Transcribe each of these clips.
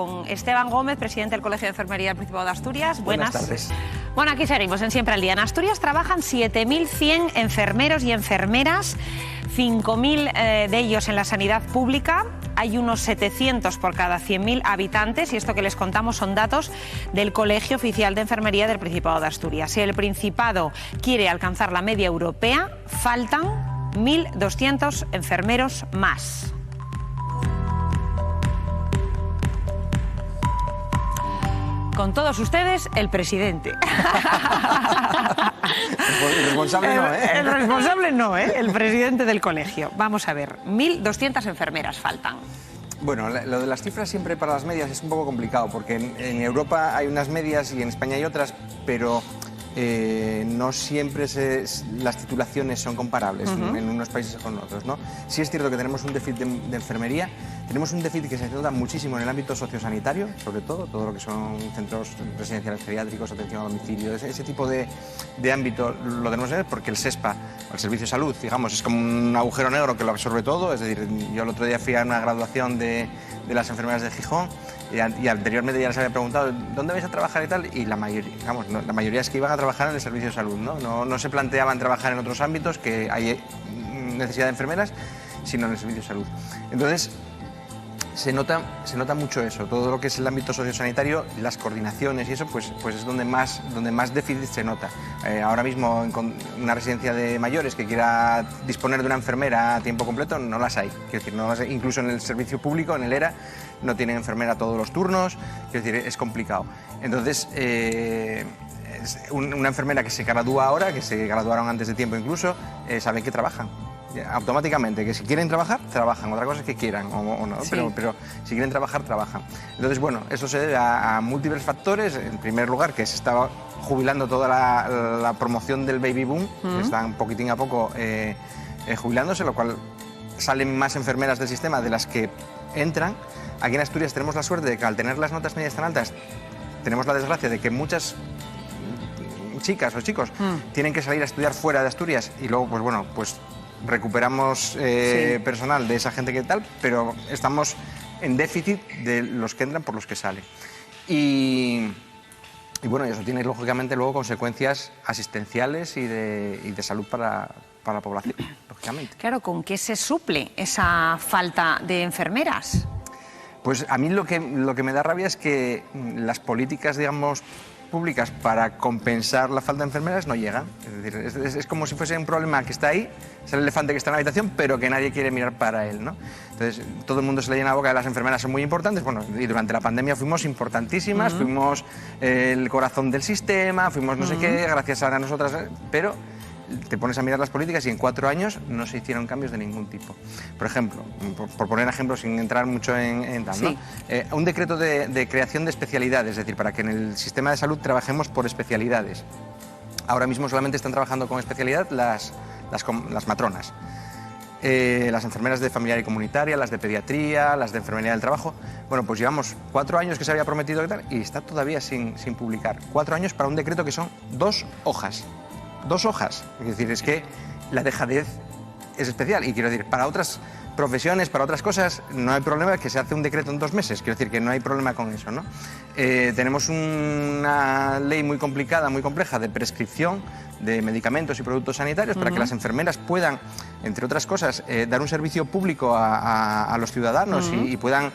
Con Esteban Gómez, presidente del Colegio de Enfermería del Principado de Asturias. Buenas tardes. Bueno, aquí seguimos en Siempre al Día. En Asturias trabajan 7.100 enfermeros y enfermeras, 5.000 de ellos en la sanidad pública. Hay unos 700 por cada 100.000 habitantes y esto que les contamos son datos del Colegio Oficial de Enfermería del Principado de Asturias. Si el Principado quiere alcanzar la media europea, faltan 1.200 enfermeros más. Con todos ustedes, el presidente. El responsable no, ¿eh? El responsable no, ¿eh? El presidente del colegio. Vamos a ver, 1.200 enfermeras faltan. Bueno, lo de las cifras siempre para las medias es un poco complicado, porque en Europa hay unas medias y en España hay otras, pero no siempre las titulaciones son comparables en unos países con otros, ¿no? Sí es cierto que tenemos un déficit de enfermería, tenemos un déficit que se nota muchísimo en el ámbito sociosanitario, sobre todo lo que son centros residenciales geriátricos, atención a domicilio, ese tipo de ámbito lo tenemos que ver porque el SESPA, el Servicio de Salud, digamos, es como un agujero negro que lo absorbe todo. Es decir, yo el otro día fui a una graduación de las enfermeras de Gijón y anteriormente ya les había preguntado ¿dónde vais a trabajar y tal? Y la mayoría, digamos, no, la mayoría es que iban a trabajar en el Servicio de Salud, no se planteaban trabajar en otros ámbitos que hay necesidad de enfermeras, sino en el Servicio de Salud. Entonces, se nota mucho eso, todo lo que es el ámbito sociosanitario, las coordinaciones y eso, pues es donde más déficit se nota. Ahora mismo en una residencia de mayores que quiera disponer de una enfermera a tiempo completo, no las hay. Quiero decir, no las hay. Incluso en el servicio público, en el ERA, no tienen enfermera todos los turnos, quiero decir, es complicado. Entonces, una enfermera que se gradúa ahora, que se graduaron antes de tiempo incluso, saben que trabajan. Automáticamente, que si quieren trabajar, trabajan. Otra cosa es que quieran o no, sí. pero si quieren trabajar, trabajan. Entonces, bueno, eso se debe a múltiples factores. En primer lugar, que se estaba jubilando toda la promoción del baby boom, que están poquitín a poco jubilándose, lo cual salen más enfermeras del sistema de las que entran. Aquí en Asturias tenemos la suerte de que al tener las notas medias tan altas, tenemos la desgracia de que muchas chicas o chicos tienen que salir a estudiar fuera de Asturias y luego, pues bueno, pues recuperamos personal de esa gente que tal, pero estamos en déficit de los que entran por los que salen. Y bueno, eso tiene lógicamente luego consecuencias asistenciales y de salud para la población, lógicamente. Claro, ¿con qué se suple esa falta de enfermeras? Pues a mí lo que me da rabia es que las políticas, digamos, públicas para compensar la falta de enfermeras no llegan. Es decir, es como si fuese un problema que está ahí, es el elefante que está en la habitación, pero que nadie quiere mirar para él, ¿no? Entonces, todo el mundo se le llena la boca de las enfermeras son muy importantes. Bueno, y durante la pandemia fuimos importantísimas, fuimos el corazón del sistema, fuimos no sé qué, gracias a nosotras, pero te pones a mirar las políticas y en 4 años no se hicieron cambios de ningún tipo. Por ejemplo, por poner ejemplos sin entrar mucho en tal, ¿no? Un decreto de creación de especialidades, es decir, para que en el sistema de salud trabajemos por especialidades. Ahora mismo solamente están trabajando con especialidad las matronas. Las enfermeras de familiar y comunitaria, las de pediatría, las de enfermería del trabajo. Bueno, pues llevamos 4 años que se había prometido y tal, y está todavía sin publicar. 4 años para un decreto que son 2 hojas. 2 hojas. Es decir, es que la dejadez es especial. Y quiero decir, para otras profesiones, para otras cosas, no hay problema que se hace un decreto en 2 meses. Quiero decir que no hay problema con eso, ¿no? Tenemos una ley muy complicada, muy compleja de prescripción de medicamentos y productos sanitarios para que las enfermeras puedan, entre otras cosas, dar un servicio público a los ciudadanos y puedan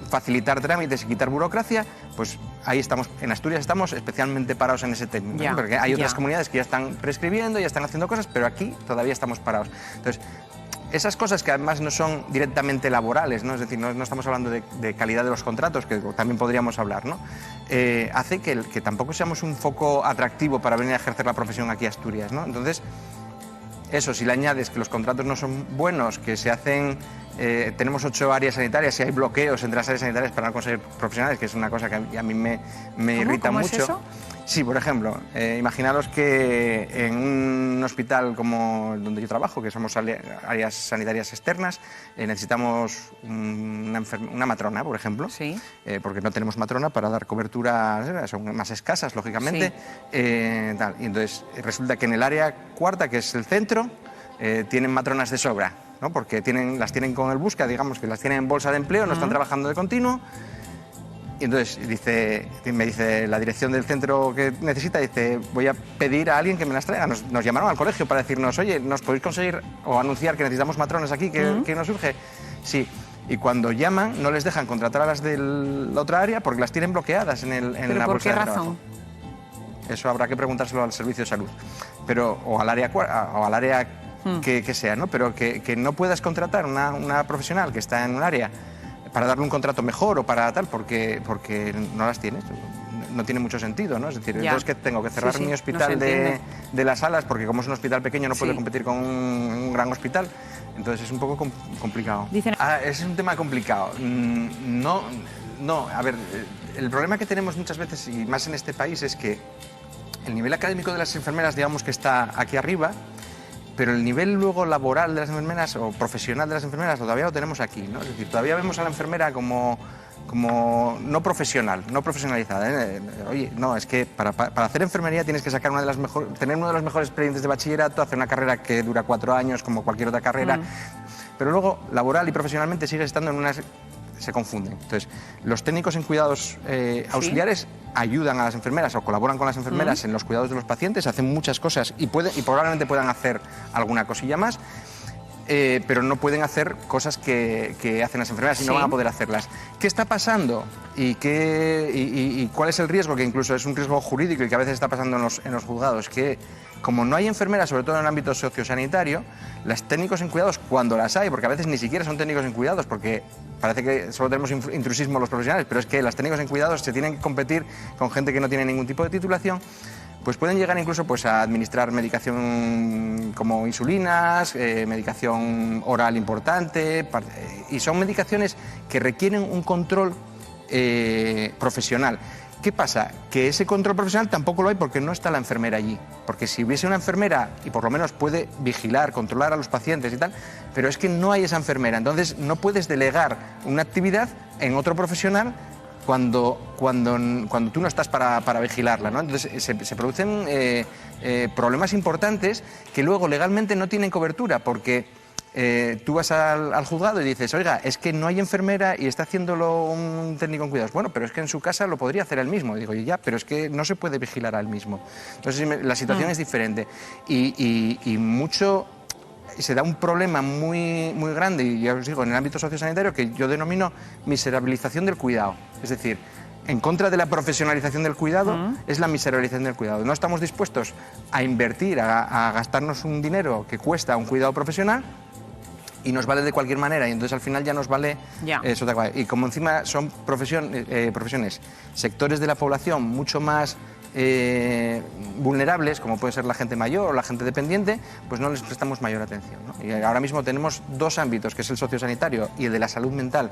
facilitar trámites y quitar burocracia. Pues ahí estamos, en Asturias estamos especialmente parados en ese tema, ¿no? Porque hay otras comunidades que ya están prescribiendo, ya están haciendo cosas, pero aquí todavía estamos parados. Entonces, esas cosas que además no son directamente laborales, ¿no? Es decir, no estamos hablando de calidad de los contratos, que también podríamos hablar, ¿no? Hace que tampoco seamos un foco atractivo para venir a ejercer la profesión aquí a Asturias, ¿no? Entonces, eso, si le añades que los contratos no son buenos, que se hacen... tenemos 8 áreas sanitarias y hay bloqueos entre las áreas sanitarias para no conseguir profesionales, que es una cosa que a mí me irrita mucho. ¿Es eso? Sí, por ejemplo, imaginaros que en un hospital como donde yo trabajo, que somos áreas sanitarias externas, necesitamos una matrona, por ejemplo, porque no tenemos matrona para dar cobertura, son más escasas, lógicamente. Tal. Y entonces resulta que en el área cuarta, que es el centro, tienen matronas de sobra, ¿no? Porque las tienen con el busca, digamos que las tienen en bolsa de empleo, no están trabajando de continuo. Y entonces me dice la dirección del centro que necesita, dice, voy a pedir a alguien que me las traiga. Nos llamaron al colegio para decirnos, oye, ¿nos podéis conseguir o anunciar que necesitamos matronas aquí, que nos surge? Sí. Y cuando llaman, no les dejan contratar a las de la otra área porque las tienen bloqueadas en la bolsa de trabajo. ¿Por qué razón? Eso habrá que preguntárselo al servicio de salud. Pero, o al área que sea, ¿no? Pero que no puedas contratar una profesional que está en un área para darle un contrato mejor o para tal, porque no las tienes. No tiene mucho sentido, ¿no? Es decir, entonces que tengo que cerrar mi hospital de las Alas, porque como es un hospital pequeño no puede competir con un gran hospital. Entonces es un poco complicado. Es un tema complicado. No, a ver, el problema que tenemos muchas veces, y más en este país, es que el nivel académico de las enfermeras, digamos que está aquí arriba, pero el nivel luego laboral de las enfermeras o profesional de las enfermeras todavía lo tenemos aquí, ¿no? Es decir, todavía vemos a la enfermera como no profesional, no profesionalizada. Oye, no, es que para hacer enfermería tienes que sacar tener uno de los mejores expedientes de bachillerato, hacer una carrera que dura 4 años como cualquier otra carrera, pero luego laboral y profesionalmente sigues estando en unas... se confunden. Entonces, los técnicos en cuidados auxiliares ayudan a las enfermeras o colaboran con las enfermeras en los cuidados de los pacientes, hacen muchas cosas y probablemente puedan hacer alguna cosilla más, pero no pueden hacer cosas que hacen las enfermeras y no van a poder hacerlas. ¿Qué está pasando? ¿Y cuál es el riesgo? Que incluso es un riesgo jurídico y que a veces está pasando en los juzgados, que como no hay enfermeras, sobre todo en el ámbito sociosanitario, las técnicos en cuidados, cuando las hay, porque a veces ni siquiera son técnicos en cuidados, porque parece que solo tenemos intrusismo los profesionales, pero es que las técnicos en cuidados se tienen que competir con gente que no tiene ningún tipo de titulación, pues pueden llegar incluso a administrar medicación como insulinas, medicación oral importante, y son medicaciones que requieren un control profesional. ¿Qué pasa? Que ese control profesional tampoco lo hay porque no está la enfermera allí. Porque si hubiese una enfermera y por lo menos puede vigilar, controlar a los pacientes y tal, pero es que no hay esa enfermera. Entonces no puedes delegar una actividad en otro profesional cuando tú no estás para vigilarla, ¿no? Entonces se producen problemas importantes que luego legalmente no tienen cobertura porque... tú vas al juzgado y dices, oiga, es que no hay enfermera y está haciéndolo un técnico en cuidados. Bueno, pero es que en su casa lo podría hacer él mismo. Y digo, ya, pero es que no se puede vigilar a él mismo. Entonces la situación es diferente. Y se da un problema muy grande, y ya os digo, en el ámbito sociosanitario, que yo denomino miserabilización del cuidado. Es decir, en contra de la profesionalización del cuidado, es la miserabilización del cuidado. No estamos dispuestos a invertir, a gastarnos un dinero que cuesta un cuidado profesional, y nos vale de cualquier manera, y entonces al final ya nos vale eso. Y como encima son profesiones, sectores de la población mucho más vulnerables, como puede ser la gente mayor o la gente dependiente, pues no les prestamos mayor atención, ¿no? Y ahora mismo tenemos 2 ámbitos, que es el sociosanitario y el de la salud mental,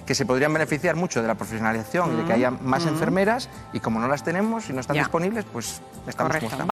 que se podrían beneficiar mucho de la profesionalización y de que haya más enfermeras, y como no las tenemos y no están disponibles, pues estamos como estamos.